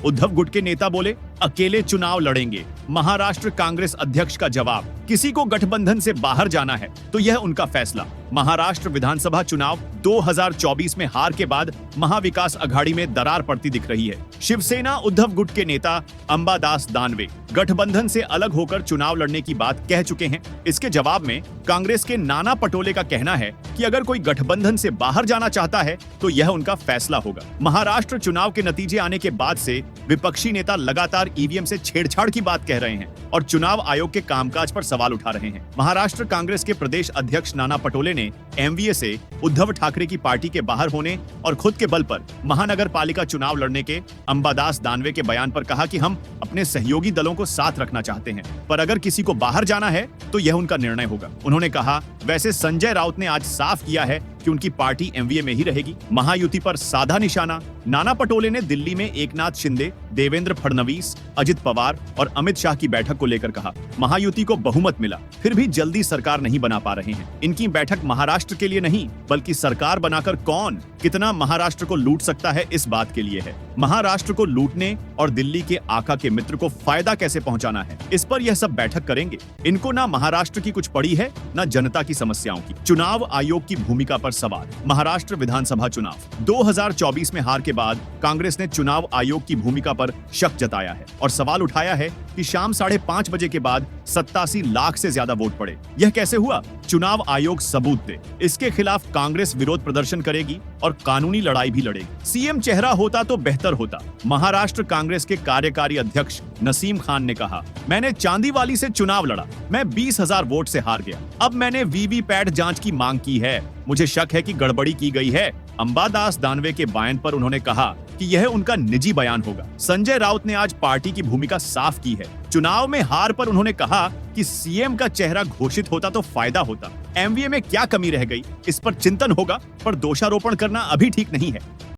उद्धव गुट के नेता बोले अकेले चुनाव लड़ेंगे। महाराष्ट्र कांग्रेस अध्यक्ष का जवाब, किसी को गठबंधन से बाहर जाना है तो यह उनका फैसला। महाराष्ट्र विधानसभा चुनाव 2024 में हार के बाद महाविकास अघाड़ी में दरार पड़ती दिख रही है। शिवसेना उद्धव गुट के नेता अंबादास दानवे गठबंधन से अलग होकर चुनाव लड़ने की बात कह चुके हैं। इसके जवाब में कांग्रेस के नाना पटोले का कहना है कि अगर कोई गठबंधन से बाहर जाना चाहता है तो यह उनका फैसला होगा। महाराष्ट्र चुनाव के नतीजे आने के बाद से विपक्षी नेता लगातार ईवीएम से छेड़छाड़ की बात कह रहे हैं और चुनाव आयोग के कामकाज पर सवाल उठा रहे हैं। महाराष्ट्र कांग्रेस के प्रदेश अध्यक्ष नाना पटोले ने एमवीए से उद्धव ठाकरे की पार्टी के बाहर होने और खुद के बल पर महानगर पालिका चुनाव लड़ने के अंबादास दानवे के बयान पर कहा कि हम अपने सहयोगी दलों को साथ रखना चाहते हैं, पर अगर किसी को बाहर जाना है तो यह उनका निर्णय होगा। उन्होंने कहा, वैसे संजय राउत ने आज साफ किया है कि उनकी पार्टी एमवीए में ही रहेगी। महायुति पर साधा निशाना। नाना पटोले ने दिल्ली में एकनाथ शिंदे, देवेंद्र फडणवीस, अजित पवार और अमित शाह की बैठक को लेकर कहा, महायुति को बहुमत मिला, फिर भी जल्दी सरकार नहीं बना पा रहे हैं। इनकी बैठक महाराष्ट्र के लिए नहीं बल्कि सरकार बनाकर कौन कितना महाराष्ट्र को लूट सकता है इस बात के लिए है। महाराष्ट्र को लूटने और दिल्ली के आका के मित्र को फायदा कैसे पहुंचाना है, इस पर यह सब बैठक करेंगे। इनको ना महाराष्ट्र की कुछ पड़ी है ना जनता की समस्याओं की। चुनाव आयोग की भूमिका पर सवाल। महाराष्ट्र विधानसभा चुनाव 2024 में हार के बाद कांग्रेस ने चुनाव आयोग की भूमिका पर शक जताया है और सवाल उठाया है कि शाम 5:30 बजे के बाद 87 लाख से ज्यादा वोट पड़े। यह कैसे हुआ? चुनाव आयोग सबूत दे। इसके खिलाफ कांग्रेस विरोध प्रदर्शन करेगी और कानूनी लड़ाई भी लड़ेगी। सीएम चेहरा होता तो बेहतर होता। महाराष्ट्र कांग्रेस के कार्यकारी अध्यक्ष नसीम खान ने कहा, मैंने चांदीवाली से चुनाव लड़ा, मैं 20,000 वोट से हार गया। अब मैंने वीवीपैट जांच की मांग की है, मुझे शक है कि गड़बड़ी की गई है। अंबादास दानवे के बयान पर उन्होंने कहा कि यह उनका निजी बयान होगा। संजय राउत ने आज पार्टी की भूमिका साफ की है। चुनाव में हार पर उन्होंने कहा कि सीएम का चेहरा घोषित होता तो फायदा होता। एमवीए में क्या कमी रह गई, इस पर चिंतन होगा, पर दोषारोपण करना अभी ठीक नहीं है।